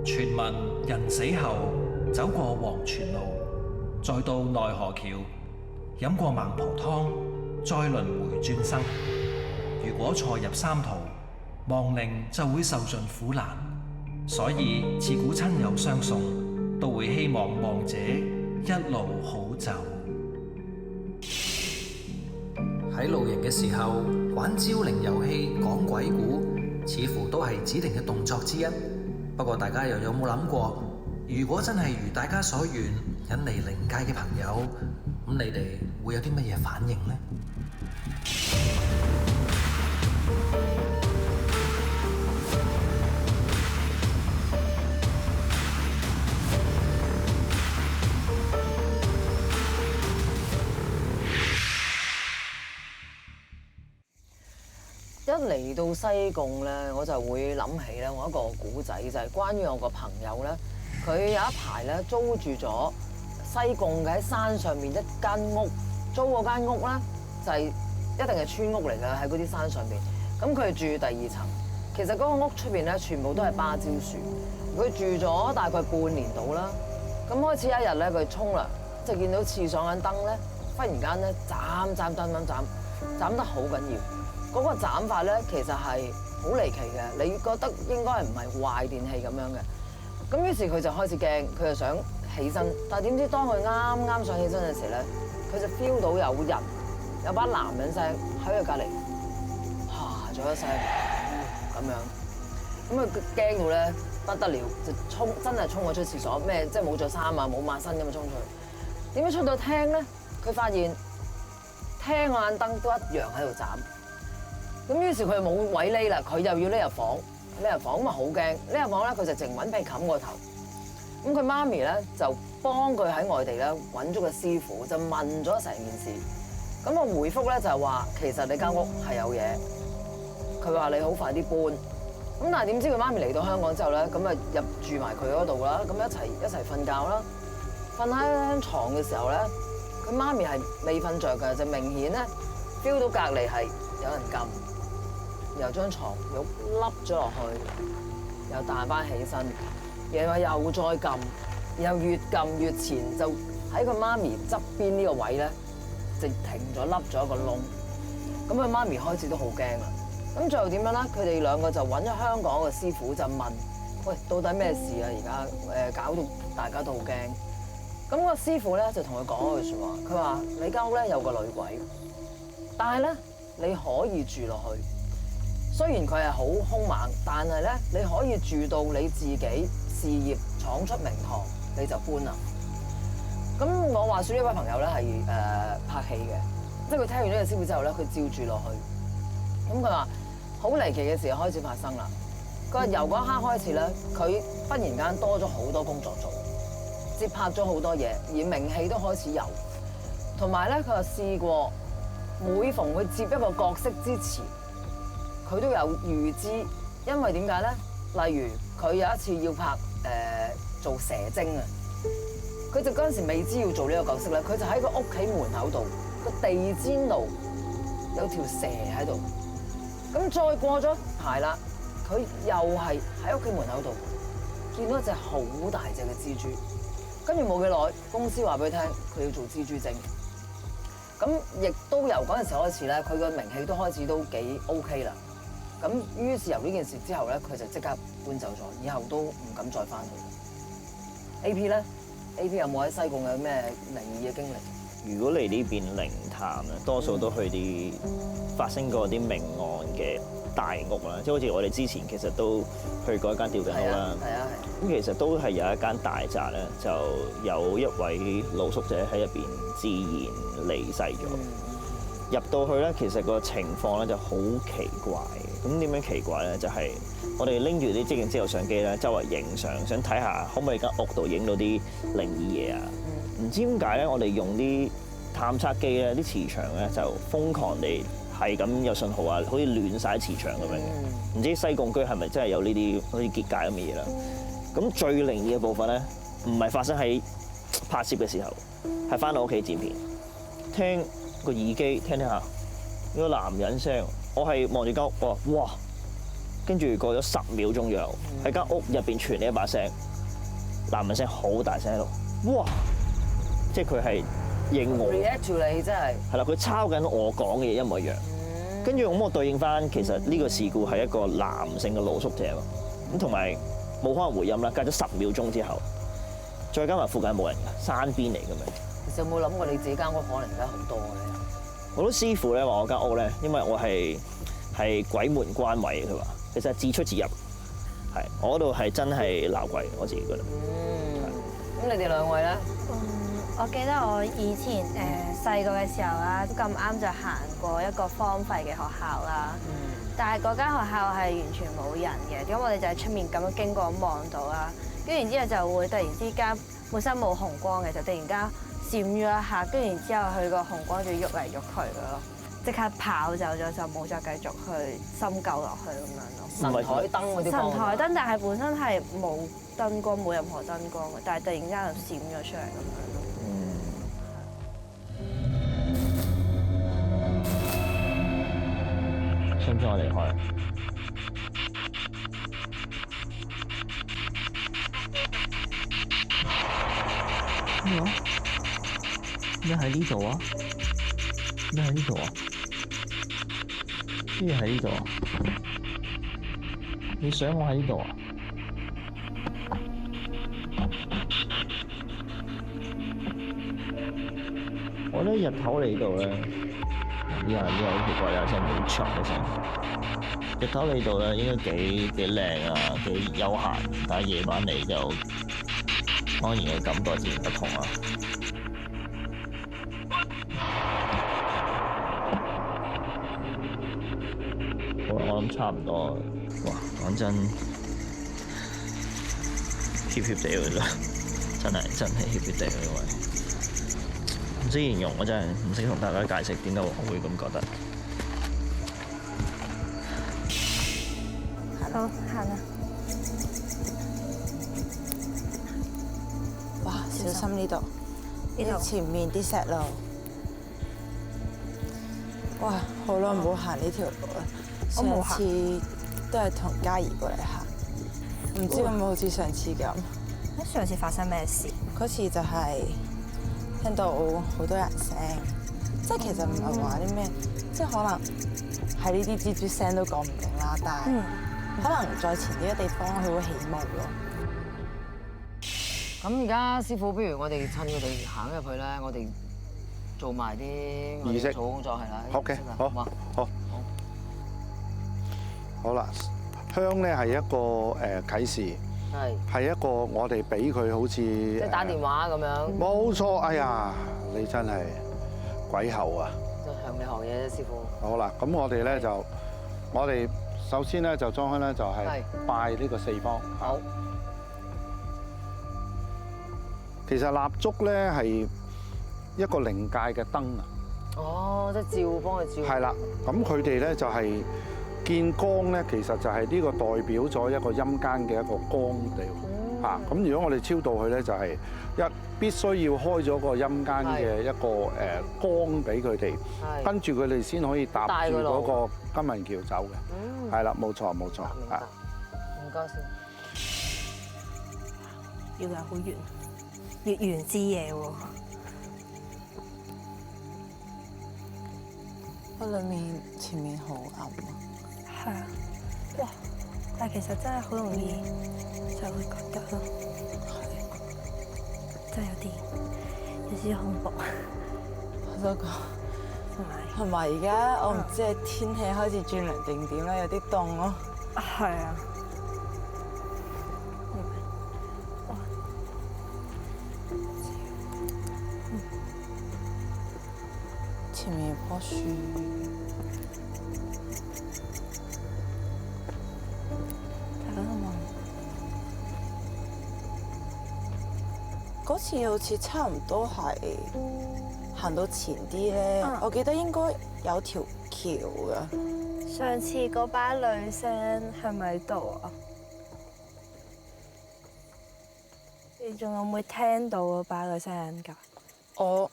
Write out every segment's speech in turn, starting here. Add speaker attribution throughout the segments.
Speaker 1: 傳聞人死後走過黃泉路，再到奈何橋，飲過孟婆湯，再輪迴轉生。如果錯入三途，亡靈就會受盡苦難。所以自古親友相送，都會希望亡者一路好走。
Speaker 2: 喺露營嘅時候玩招靈遊戲、講鬼故，似乎都係指定嘅動作之一。不過大家又有冇諗過，如果真係如大家所願引嚟靈界嘅朋友，咁你哋會有啲乜嘢反應呢？
Speaker 3: 一嚟到西貢咧，我就會諗起咧我一個古仔，就係關於我個朋友咧，佢有一排咧租住咗西貢嘅喺山上面一間屋，租嗰間屋咧就係一定係村屋嚟㗎，喺嗰啲山上邊。咁佢住第二層，其實嗰個屋出邊咧全部都係芭蕉樹。佢住咗大概半年到啦，咁開始一日咧佢沖涼，就見到廁所間燈咧，忽然間咧斬得好緊要。嗰個斬法咧，其實係好離奇嘅。你覺得應該係唔係壞電器咁樣嘅？咁於是佢就開始驚，佢就想起身。但係點知當佢啱啱想起身嘅時咧，佢就 feel 到有人有把男人聲喺佢隔離，啪咗一聲咁樣。咁佢驚到咧不得了，就真係衝咗出廁所，咩即係冇著衫啊，冇抹身咁樣衝出去。點解出到廳咧？佢發現廳嗰眼燈都一樣喺度斬。咁於是佢冇位匿啦，佢又要匿入房，咁啊好驚，匿入房咧佢就淨揾被冚個頭。咁佢媽咪咧就幫佢喺外地咧揾咗個師傅，就問咗成件事。咁個回覆咧就係話，其實你間屋係有嘢，佢話你好快啲搬。咁但係點知佢媽咪嚟到香港之後咧，咁啊入住埋佢嗰度啦，咁一齊瞓覺啦。瞓喺張牀嘅時候咧，佢媽咪係未瞓着嘅，就明顯咧 feel 到隔離係有人撳。由張床褥凹咗落去，又彈翻起身，然後又再撳，然後越撳越前，就喺佢媽咪側邊呢個位咧，就停咗凹咗一個窿。咁佢媽咪開始都好驚啦。咁最後點樣咧？佢哋兩個就揾咗香港嘅師傅就問：喂，到底咩事啊？而家搞到大家都好驚。咁個師傅咧就同佢講一句説話，佢話：你間屋咧有個女鬼，但係咧你可以住落去。雖然佢係好兇猛，但係咧你可以住到你自己事業闖出名堂，你就搬啦。咁我話説呢位朋友咧係拍戲嘅，即係佢聽完呢個師傅之後咧，佢照住落去。咁佢話好離奇嘅事開始發生啦。佢話由嗰一刻開始咧，佢忽然間多咗好多工作做，接拍咗好多嘢，而名氣都開始有。同埋咧，佢話試過每逢佢接一個角色之前，佢都有預知，因為點解咧？例如佢有一次要拍做蛇精啊，佢就嗰陣時未知要做呢個角色咧，佢就喺個屋企門口度個地氈度有條蛇喺度。咁再過咗排啦，佢又係喺屋企門口度見到一隻好大隻嘅蜘蛛，跟住冇幾耐，公司話俾佢聽佢要做蜘蛛精。咁亦都由嗰陣時開始咧，佢個名氣都開始都幾 OK 啦。咁於是由呢件事之後咧，佢就即刻搬走咗，以後都唔敢再翻去。AP 咧 ，AP 有冇喺西貢有咩靈異嘅經歷？
Speaker 4: 如果嚟呢邊靈探咧，多數都去啲發生過啲命案嘅大屋啦，即係好似我哋之前其實都去過一間吊頸屋啦。係啊。咁其實都係有一間大宅咧，就有一位露宿者喺入邊自然離世咗。入到去咧，其實個情況咧就好奇怪。咁點樣奇怪咧？就係我哋拎住啲即影之後相機咧，周圍影相，想睇下可唔可以間屋度影到啲靈異嘢啊！唔知點解咧，我哋用啲探測機咧，啲磁場咧就瘋狂地係咁有信號啊，好似亂晒磁場咁樣嘅。唔知西貢區係咪真係有呢啲好似結界咁嘅嘢啦？咁最靈異嘅部分咧，唔係發生喺拍攝嘅時候，係翻到屋企剪片，聽個耳機聽下有個男人聲。我係望住間屋，我話哇，跟住過咗10秒鐘左右，喺間屋入邊傳嚟一把聲，男人聲好大聲喺度，哇！即係佢係應我
Speaker 3: react 住你真係。
Speaker 4: 係啦，佢抄緊我講嘅嘢一模一樣。跟住咁我對應翻，其實呢個事故係一個男性嘅露宿者喎，咁同埋冇可能回音啦。隔咗10秒鐘之後，再加埋附近冇人㗎，山邊嚟咁樣。
Speaker 3: 其實有冇諗過你自己間屋可能而家好多嘅咧？
Speaker 4: 好多師傅咧話我間屋咧，因為我係鬼門關位，佢話其實係自出自入，係我嗰度係真係鬧鬼，我自己覺得。
Speaker 3: 咁你哋兩位咧？
Speaker 5: 我記得我以前細個嘅時候啦，咁啱就行過一個荒廢嘅學校啦。但係嗰間學校係完全冇人嘅，咁我哋就喺出面咁樣經過望到啦。跟住然之後就會突然之間本身冇紅光嘅，就突然間閃咗一下，跟住然之後佢個紅光就喐嚟喐去嘅咯，即刻跑走咗就冇再繼續去深究落去咁樣咯。
Speaker 3: 神台燈嗰啲
Speaker 5: 神台燈，但係本身係冇燈光，冇任何燈光嘅，但係突然間就閃咗出嚟咁樣咯。
Speaker 4: 想唔想我離開？咩話？咩喺呢度啊？咩喺呢度啊？咩喺呢度啊？你想我喺呢度啊？我覺得日頭嚟到咧。呢個好奇怪，有聲好長嘅聲。日頭嚟到咧應該幾靚啊，幾悠閒，但係夜晚嚟就當然嘅感覺自然不同啦。好啦，我諗差唔多。哇，講真，怯怯地㗎啫，真係怯怯地因為。唔識形容，我真係唔識同大家解釋點解我會咁覺得。
Speaker 5: 好，行啦。
Speaker 6: 哇！小心呢度，呢度前面啲石路。哇！好耐冇行呢條路啦，上次都係同嘉怡過嚟行，唔知有冇好似上次咁。
Speaker 5: 上次發生咩事？
Speaker 6: 嗰次就係聽到好多人聲，即係其實唔係話啲咩，即係可能係呢啲蜘蛛聲都講唔定啦，但係可能再前啲嘅地方佢會起霧咯。
Speaker 3: 咁而家師傅，不如我哋趁佢哋行入去咧，我哋做埋啲
Speaker 7: 儀式
Speaker 3: 做工作係啦。
Speaker 7: OK， 好，
Speaker 3: 嘛？
Speaker 7: 好啦，香咧係一個啟示，係一個我哋俾佢好似即
Speaker 3: 係打電話咁樣。
Speaker 7: 冇錯，哎呀，你真係鬼后啊！
Speaker 3: 就向你學嘢啫，師傅。
Speaker 7: 好啦，咁我哋咧就，我哋首先咧就裝香咧就係拜呢個四方。
Speaker 3: 好。
Speaker 7: 其實蠟燭咧係一個靈界嘅燈啊。
Speaker 3: 哦，即係照幫佢照。
Speaker 7: 係啦，咁佢哋咧就係見光咧，其實就係呢個代表咗一個陰間嘅一個光地嚇。咁如果我哋超度佢咧，就係必須要開咗個陰間嘅一個光俾佢哋，跟住佢哋先可以搭住嗰個金銀橋走嘅。係啦，冇錯冇錯。
Speaker 3: 明白。唔該先。
Speaker 5: 要有好遠，月圓之夜喎。
Speaker 6: 我裏面前面好暗啊。
Speaker 5: 係啊，哇！但係其實真係好容易就會覺得咯，真係有啲恐怖。
Speaker 6: 我都講，同埋而家我唔知係天氣開始轉涼定點啦，有啲凍咯。
Speaker 5: 係啊。
Speaker 6: 前面有棵樹。嗰次好似差唔多係行到前啲咧，我記得應該有條橋㗎。
Speaker 5: 上次嗰把女聲係咪喺度啊？你仲有冇聽到嗰把女聲㗎？
Speaker 6: 我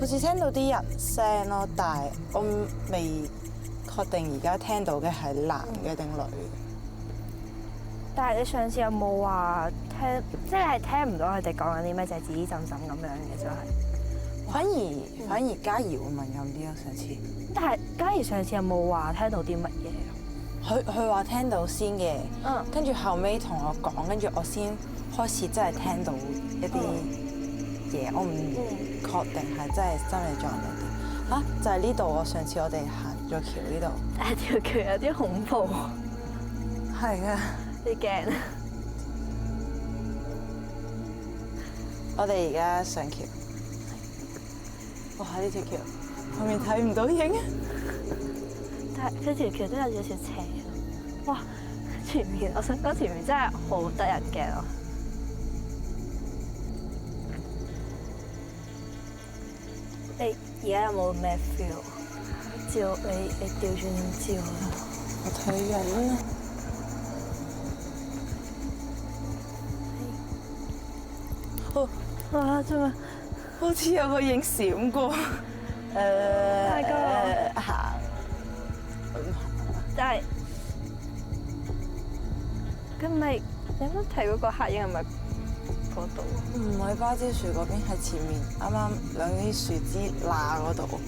Speaker 6: 好似聽到啲人聲咯，但係我未確定而家聽到嘅係男嘅定女嘅。
Speaker 5: 但係你上次有冇話聽，即係聽唔到佢哋講緊啲咩，就係指指浸浸咁樣嘅就係。
Speaker 6: 反而嘉怡會敏感啲咯，上次。
Speaker 5: 但係嘉怡上次有冇話聽到啲乜嘢？
Speaker 6: 佢話聽到先嘅，跟住後尾同我講，跟住我先開始真係聽到一啲嘢，我唔確定係真係心理狀態啲。嚇，就係呢度，我上次我哋行咗橋呢度。
Speaker 5: 但係條橋有啲恐怖。
Speaker 6: 係啊。
Speaker 5: 啲驚。
Speaker 6: 我哋而家上橋。哇！呢條橋後面睇唔到影。
Speaker 5: 但係呢條橋都有少少斜咯。哇！前面我想講前面真係好得人驚咯。你而家有冇咩 feel？照你調轉照啦。
Speaker 6: 我睇緊啦。哇！做咩？好似有個影閃過。
Speaker 5: 大哥。
Speaker 6: 行。
Speaker 5: 但係，咁咪你有冇睇嗰個黑影係咪嗰度？
Speaker 6: 唔係芭蕉樹嗰邊，係前面啱啱兩啲樹枝罅嗰度。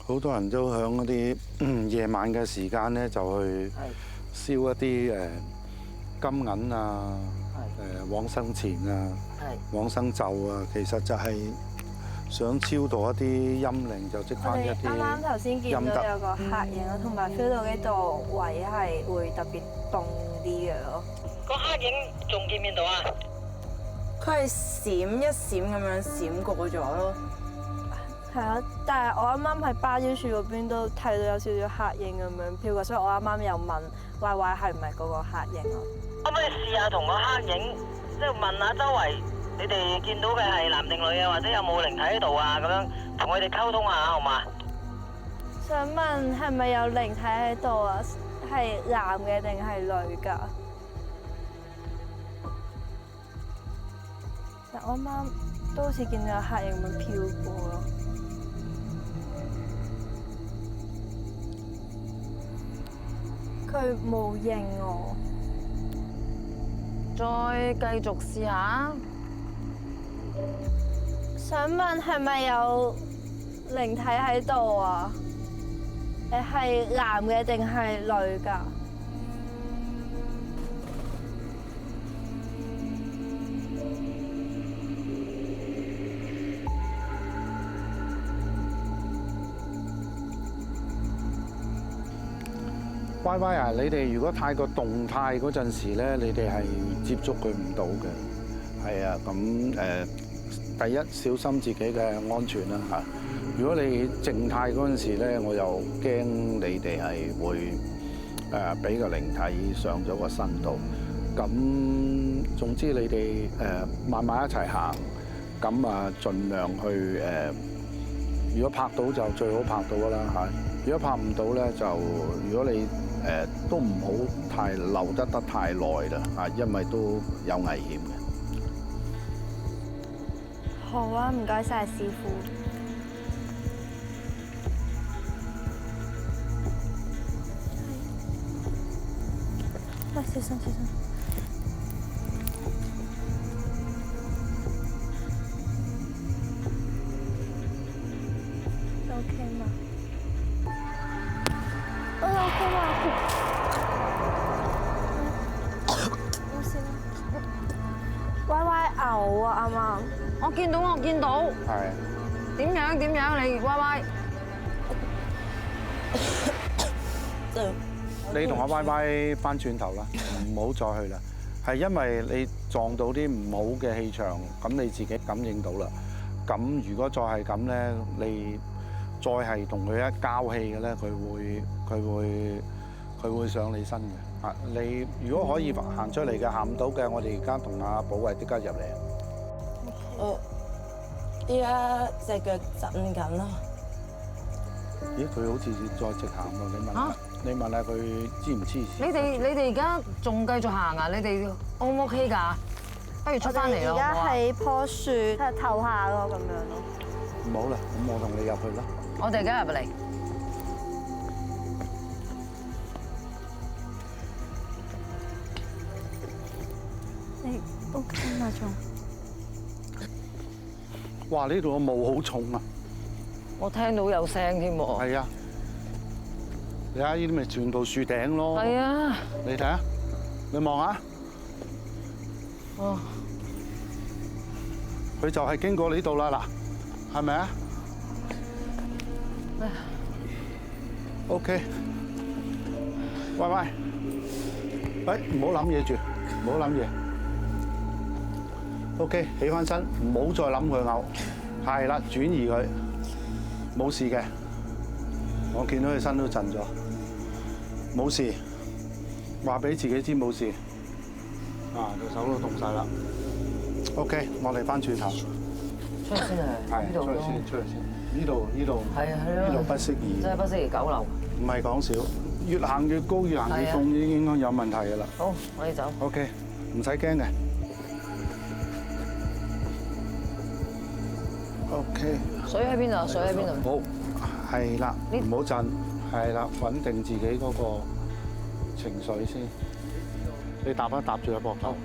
Speaker 7: 好多人都響嗰啲夜晚嘅時間咧，就去燒一啲金銀啊、往生錢啊、往生咒啊，其實就係想超度一啲陰靈，就積翻一啲陰德。
Speaker 5: 啱啱頭先見到有個黑影咯，同埋 feel 到呢度位係會特別凍啲嘅咯。
Speaker 3: 個黑影仲見唔見到啊？
Speaker 6: 佢係閃一閃咁樣閃過咗咯。
Speaker 5: 係啊，但係我啱啱喺芭蕉樹嗰邊都睇到有少少黑影咁樣飄過，所以我啱啱又問 Y Y 係唔係嗰個黑影咯？
Speaker 3: 可唔可以試下同個黑影，即係問下周圍你哋見到嘅係男定女啊，或者有冇靈體喺度啊？咁樣同佢哋溝通下好嘛？
Speaker 5: 想問係咪有靈體喺度啊？係男嘅定係女㗎？但我啱啱都好似見到有黑影咁樣飄過咯。佢冇應我，
Speaker 3: 再繼續試下。
Speaker 5: 想問係咪有靈體喺度啊？誒係男嘅定係女㗎？Y
Speaker 7: Y 啊，你哋如果太過動態嗰陣時咧，你哋係接觸佢唔到嘅。係啊，咁第一小心自己嘅安全啦嚇。如果你靜態嗰陣時咧，我又驚你哋係會俾個靈體上咗個身度。咁總之你哋慢慢一齊行，咁啊盡量去如果拍到就最好拍到㗎啦嚇。如果拍唔到咧，就如果你都唔好太留得太耐啦嚇，因為都有危險嘅。
Speaker 5: 好啊，唔該晒師傅。喂，小心小心。OK 嗎？OK 嗎？冇事啦。歪歪嘔啊！啱啱。
Speaker 3: 我見到。
Speaker 7: 係。
Speaker 3: 點樣？你 Y Y？
Speaker 7: 你同阿 Y Y 翻轉頭啦，唔好再去啦。係因為你撞到啲唔好嘅氣場，咁你自己感應到啦。咁如果再係咁咧，你再係同佢一交氣嘅咧，佢會上你身嘅。啊，你如果可以行出嚟嘅，行唔到嘅，我哋而家同阿寶慧即刻入嚟。
Speaker 6: 我依家隻腳震緊咯。
Speaker 7: 咦，佢好似再直行喎，你問下佢知唔知？
Speaker 3: 你哋而家仲繼續行啊？你哋 O 唔 OK 㗎？不如出翻嚟咯。
Speaker 5: 而家喺棵樹喺度唞下咯，咁樣咯。
Speaker 7: 唔好啦，咁我同你入去啦。
Speaker 3: 我哋而家入嚟。
Speaker 5: 你 OK 嘛仲？
Speaker 7: 哇！呢度個霧好重啊！
Speaker 3: 我聽到有聲添喎。
Speaker 7: 係啊，你睇呢啲咪全部樹頂咯。
Speaker 3: 係啊。
Speaker 7: 你睇下，你望下。
Speaker 3: 哦。
Speaker 7: 佢就係經過呢度啦，嗱，係咪啊？OK。喂，唔好諗嘢住，唔好諗嘢。OK， 起翻身，唔好再諗佢嘔。係啦，轉移佢，冇事嘅。我見到佢身都震咗，冇事。話俾自己知冇事。啊，隻手都凍晒啦。OK， 我哋翻轉頭。
Speaker 3: 出去先啊！
Speaker 7: 係，出去先。呢度。
Speaker 3: 係啊，
Speaker 7: 呢度不適宜。
Speaker 3: 真係不適宜久留。
Speaker 7: 唔係講笑，越行越高，越行越重，已經應該有問題㗎啦。
Speaker 3: 好，我哋走。
Speaker 7: OK， 唔使驚嘅。OK。
Speaker 3: 水喺邊度？水喺邊度？
Speaker 7: 好，係啦，唔好震，係啦，穩定自己嗰個情緒先。你搭一搭住個膊頭，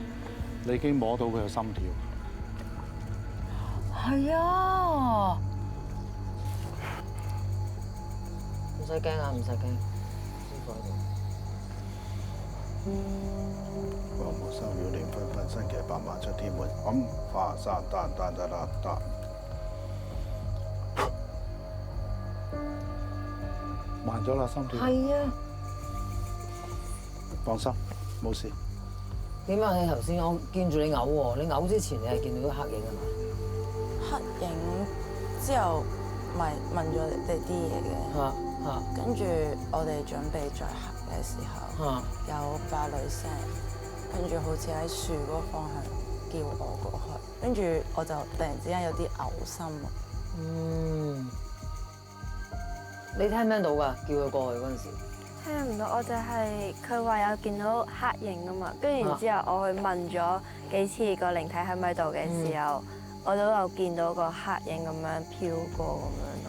Speaker 7: 你已經摸到佢嘅心跳。
Speaker 3: 係啊。唔使驚啊！唔使驚，師傅喺度。
Speaker 7: 黃木生妙蓮紛紛新奇百萬出天門，咁化山丹丹得啦得。慢咗啦，心跳。
Speaker 3: 係啊。
Speaker 7: 放心，冇事。
Speaker 3: 點啊？你頭先我見住你嘔喎，你嘔之前你係見到黑影啊嘛？
Speaker 6: 黑影之後咪問咗你哋啲嘢嘅。跟住我哋準備再行嘅時候，有把女聲，跟住好似喺樹嗰個方向叫我過去，跟住我就突然之間有啲嘔心啊。
Speaker 3: 你聽唔聽到㗎？叫佢過去嗰陣時。
Speaker 5: 聽唔到，我就係佢話有見到黑影啊嘛，跟住然之後我去問咗幾次個靈體喺咪度嘅時候，我都有見到個黑影咁樣飄過咁樣咯。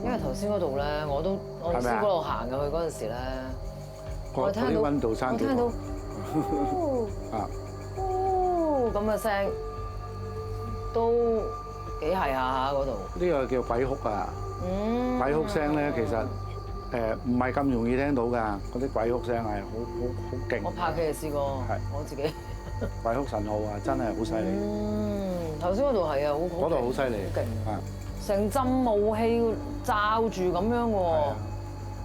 Speaker 3: 因為頭先嗰度咧，我師傅嗰度行入去嗰陣時咧，我聽到
Speaker 7: 溫度差啲。
Speaker 3: 我聽到咁嘅聲，都幾係下嗰度。
Speaker 7: 呢個叫鬼哭啊！鬼哭聲咧，其實唔係咁容易聽到㗎，嗰啲鬼哭聲係好勁。
Speaker 3: 我拍嘅試過，我自己。
Speaker 7: 鬼哭神號啊，真係好犀利。
Speaker 3: 頭先嗰度係啊，好。
Speaker 7: 嗰度好犀利。
Speaker 3: 勁。成陣霧氣罩住咁樣喎。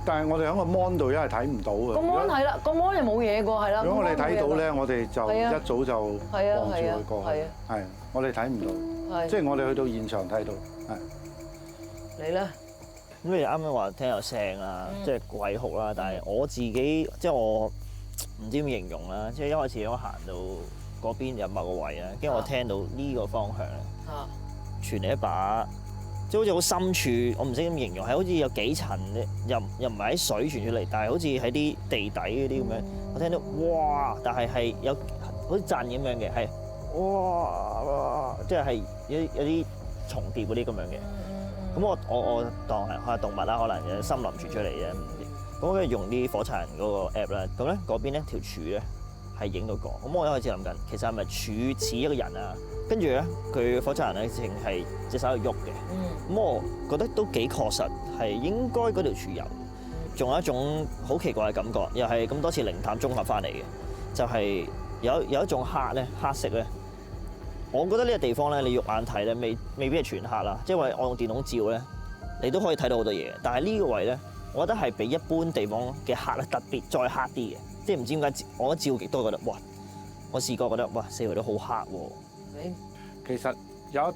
Speaker 7: 但係我哋喺個 mon 度，因為睇唔到嘅。
Speaker 3: 個 mon 係啦，個 mon 又冇嘢過係啦。
Speaker 7: 如果我哋睇到咧，我哋就一早就望住佢過去。係，我哋睇唔到。即係我哋去到現場睇到。係。
Speaker 3: 你咧？
Speaker 4: 咁你啱啱話聽有聲啦，即係鬼哭啦。但係我自己即係我唔知點形容啦。即係一開始我行到嗰邊有某個位啊，跟住我聽到呢個方向傳嚟一把。即係好似好深處，我唔識點形容，係好似有幾層又唔係喺水傳出嚟，但係好似喺啲地底嗰啲咁樣。我聽到哇，但係有好似震咁樣嘅，係哇，即係有啲重疊嗰啲咁樣嘅。咁我當係動物啦，可能有森林傳出嚟嘅。咁跟住用啲火柴人嗰個 app 啦，咁咧嗰邊咧條柱咧係影到個。咁我一開始諗緊，其實係咪柱似一個人啊？跟住咧，佢火柴人咧淨係隻手喺度喐嘅。咁我覺得都幾確實，係應該嗰條柱有。仲有一種好奇怪嘅感覺，又係咁多次靈探綜合翻嚟嘅，就係有一種黑色咧。我覺得呢個地方咧，你肉眼睇咧，未必係全黑啦，即係話我用電筒照咧，你都可以睇到好多嘢。但係呢個位咧，我覺得係比一般地方嘅黑咧特別再黑啲嘅，即係唔知點解我一照極都覺得哇！我試過覺得哇，四圍都好黑喎。
Speaker 7: 其實有一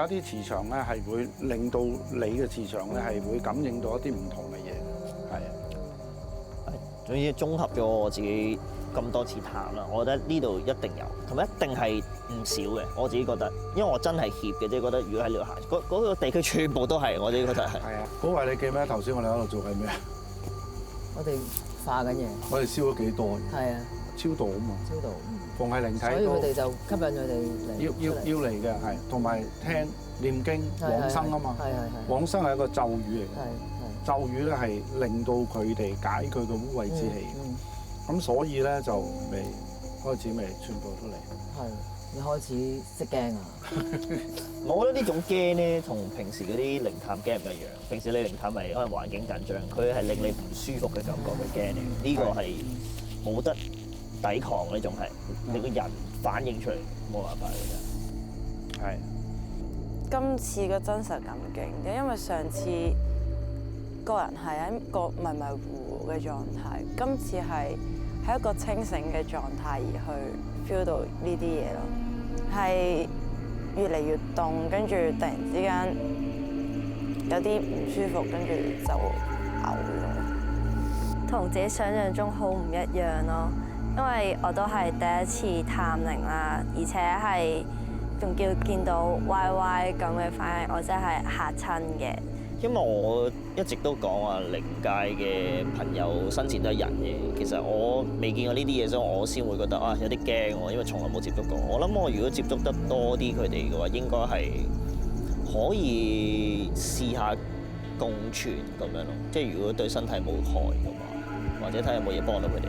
Speaker 7: 啲磁場咧係會令到你嘅磁場咧係會感應到一啲唔同嘅嘢，係啊。
Speaker 4: 總之綜合咗我自己咁多次探啦，我覺得呢度一定有，同埋一定係唔少嘅。我自己覺得，因為我真係怯嘅，即係覺得如果喺呢度行，嗰個地區全部都係，我自己覺得係。
Speaker 7: 係啊，古慧你記唔記得頭先我哋喺度做緊咩？
Speaker 3: 我哋化緊嘢。
Speaker 7: 我哋燒咗幾多？
Speaker 3: 係啊，
Speaker 7: 超度啊嘛。
Speaker 3: 超度。
Speaker 7: 逢係靈體
Speaker 3: 所以佢哋就吸引佢哋嚟。
Speaker 7: 要嚟嘅係，同埋聽念經往生啊嘛。
Speaker 3: 係。
Speaker 7: 往生係一個咒語嚟嘅。
Speaker 3: 係。
Speaker 7: 咒語咧係令到佢哋解佢嘅污穢之氣。咁所以咧就未開始未傳播出嚟。
Speaker 3: 係，你開始識驚啊！
Speaker 4: 我覺得呢種驚咧，同平時嗰啲靈探驚唔一樣。平時你靈探係可能環境緊張，佢係令你唔舒服嘅感覺去驚你。呢個係冇得抵抗呢種係，你個人反應出嚟冇辦法嘅啫。係。
Speaker 6: 今次嘅真實感勁嘅，因為上次個人係喺一個迷迷糊糊嘅狀態，今次係喺一個清醒嘅狀態而去 feel 到呢啲嘢咯，係越嚟越凍，跟住突然之間有啲唔舒服，跟住就嘔咗。
Speaker 5: 同自己想象中好唔一樣咯，因為我都係第一次探靈啦，而且係仲叫見到 YY 咁嘅反應，我真係嚇親嘅。
Speaker 4: 因為我一直都講話靈界嘅朋友生前都係人嘅，其實我未見過呢啲嘢，所以我先會覺得啊有啲驚喎，因為從來冇接觸過。我諗我如果接觸得多啲佢哋嘅話，應該係可以試下共存咁樣咯，即係如果對身體冇害嘅話，或者睇下有冇嘢幫到佢哋。